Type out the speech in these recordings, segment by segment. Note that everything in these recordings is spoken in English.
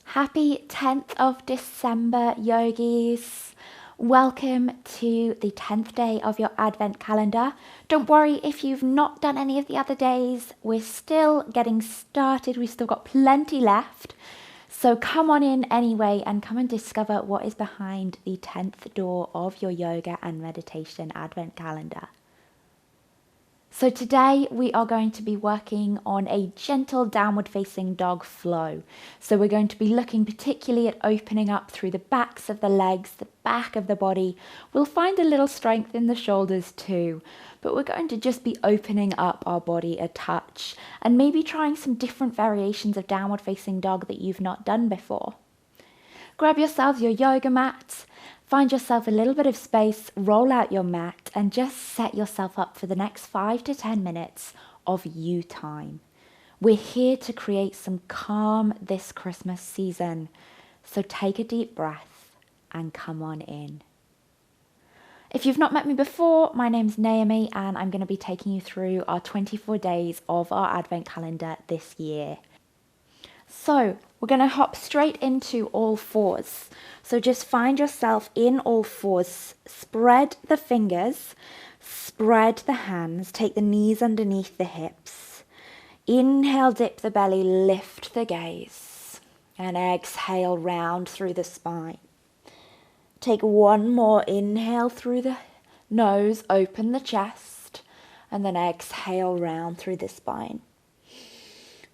Happy 10th of December, yogis. Welcome to the 10th day of your Advent calendar. Don't worry if you've not done any of the other days. We're still getting started. We've still got plenty left. So come on in anyway and come and discover what is behind the 10th door of your yoga and meditation Advent calendar. So today we are going to be working on a gentle downward facing dog flow. So we're going to be looking particularly at opening up through the backs of the legs, the back of the body. We'll find a little strength in the shoulders too, but we're going to just be opening up our body a touch and maybe trying some different variations of downward facing dog that you've not done before. Grab yourselves your yoga mat. Find yourself a little bit of space, roll out your mat and just set yourself up for the next 5 to 10 minutes of you time. We're here to create some calm this Christmas season. So take a deep breath and come on in. If you've not met me before, my name's Naomi and I'm going to be taking you through our 24 days of our Advent calendar this year. So we're going to hop straight into all fours. So just find yourself in all fours, spread the fingers, spread the hands, take the knees underneath the hips. Inhale, dip the belly, lift the gaze, and exhale, round through the spine. Take one more inhale through the nose, open the chest, and then exhale, round through the spine.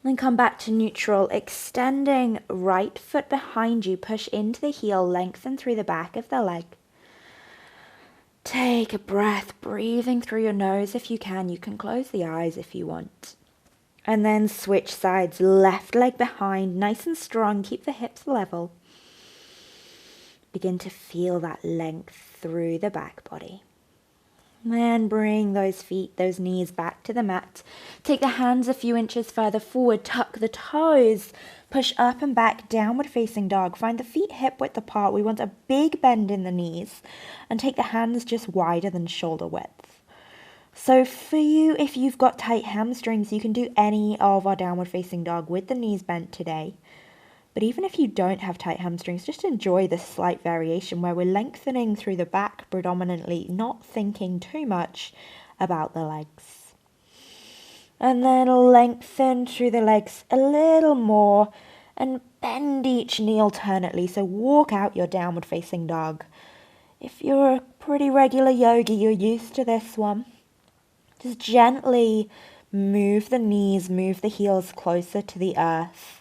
Then come back to neutral, extending right foot behind you, push into the heel, lengthen through the back of the leg. Take a breath, breathing through your nose if you can. You can close the eyes if you want. And then switch sides, left leg behind, nice and strong, keep the hips level. Begin to feel that length through the back body. Then bring those feet, those knees back to the mat. Take the hands a few inches further forward, tuck the toes, push up and back, downward facing dog. Find the feet hip width apart. We want a big bend in the knees and take the hands just wider than shoulder width. So for you, if you've got tight hamstrings, you can do any of our downward facing dog with the knees bent today. But even if you don't have tight hamstrings, just enjoy this slight variation where we're lengthening through the back predominantly, not thinking too much about the legs. And then lengthen through the legs a little more and bend each knee alternately. So walk out your downward facing dog. If you're a pretty regular yogi, you're used to this one. Just gently move the knees, move the heels closer to the earth.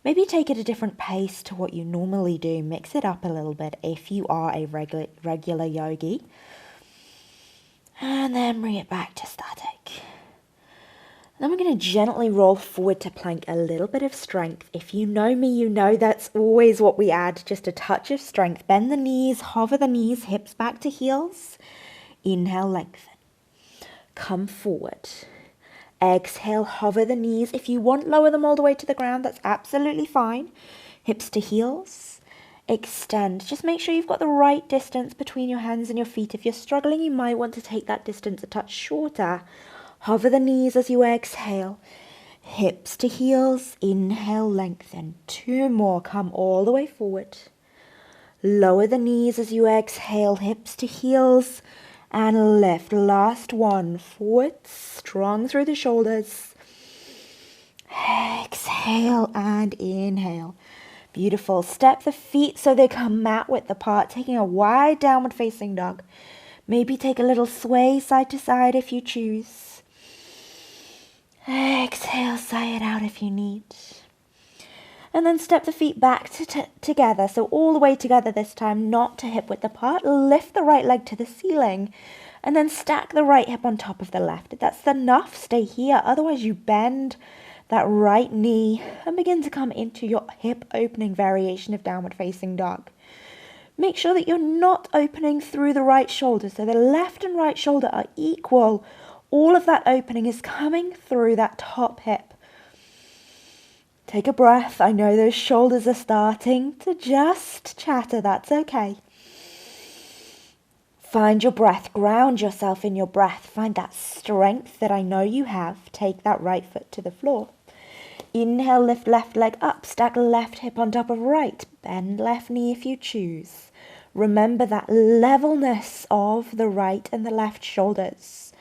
Maybe take it a different pace to what you normally do. Mix it up a little bit if you are a regular yogi. And then bring it back to static. Then we're going to gently roll forward to plank, a little bit of strength. If you know me, you know that's always what we add, just a touch of strength. Bend the knees, hover the knees, hips back to heels. Inhale, lengthen. Come forward. Exhale, hover the knees. If you want, lower them all the way to the ground. That's absolutely fine. Hips to heels. Extend. Just make sure you've got the right distance between your hands and your feet. If you're struggling, you might want to take that distance a touch shorter. Hover the knees as you exhale. Hips to heels. Inhale, lengthen. 2 more. Come all the way forward. Lower the knees as you exhale. Hips to heels. And lift. Last one. Forward, strong through the shoulders. Exhale and inhale. Beautiful. Step the feet so they come mat width apart, taking a wide downward facing dog. Maybe take a little sway side to side if you choose. Exhale, sigh it out if you need. And then step the feet back together, so all the way together this time, not to hip width apart. Lift the right leg to the ceiling, and then stack the right hip on top of the left. If that's enough, stay here. Otherwise, you bend that right knee and begin to come into your hip opening variation of downward facing dog. Make sure that you're not opening through the right shoulder, so the left and right shoulder are equal. All of that opening is coming through that top hip. Take a breath. I know those shoulders are starting to just chatter. That's okay. Find your breath. Ground yourself in your breath. Find that strength that I know you have. Take that right foot to the floor. Inhale, lift left leg up, stack left hip on top of right, bend left knee if you choose. Remember that levelness of the right and the left shoulders.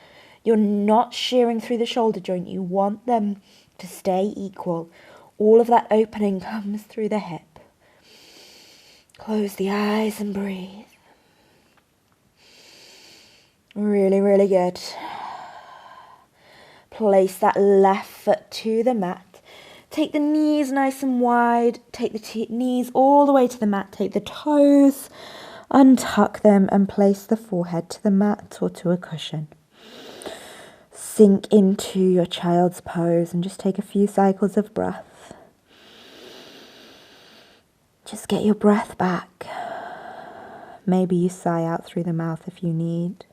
You're not shearing through the shoulder joint. You want them to stay equal. All of that opening comes through the hip. Close the eyes and breathe. Really, really good. Place that left foot to the mat. Take the knees nice and wide. Take the knees all the way to the mat. Take the toes, untuck them and place the forehead to the mat or to a cushion. Sink into your child's pose and just take a few cycles of breath. Just get your breath back. Maybe you sigh out through the mouth if you need.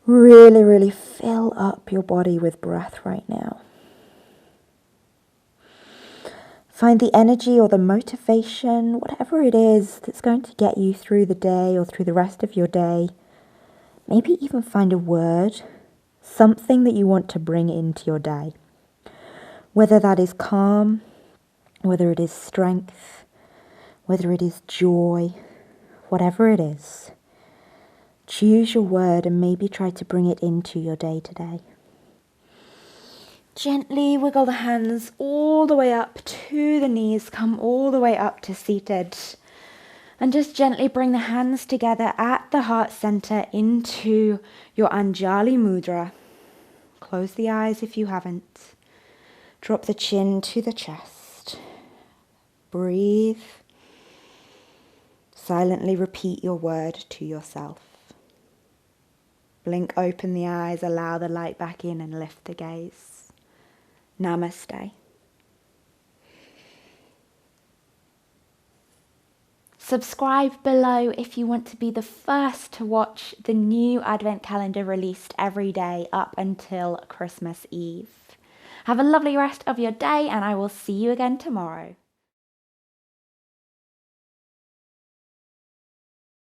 Really, really fill up your body with breath right now. Find the energy or the motivation, whatever it is that's going to get you through the day or through the rest of your day. Maybe even find a word, something that you want to bring into your day. Whether that is calm, whether it is strength, whether it is joy, whatever it is. Choose your word and maybe try to bring it into your day today. Gently wiggle the hands all the way up to the knees, come all the way up to seated. And just gently bring the hands together at the heart center into your Anjali Mudra. Close the eyes if you haven't. Drop the chin to the chest. Breathe. Silently repeat your word to yourself. Blink open the eyes, allow the light back in and lift the gaze. Namaste. Subscribe below if you want to be the first to watch the new Advent calendar released every day up until Christmas Eve. Have a lovely rest of your day and I will see you again tomorrow.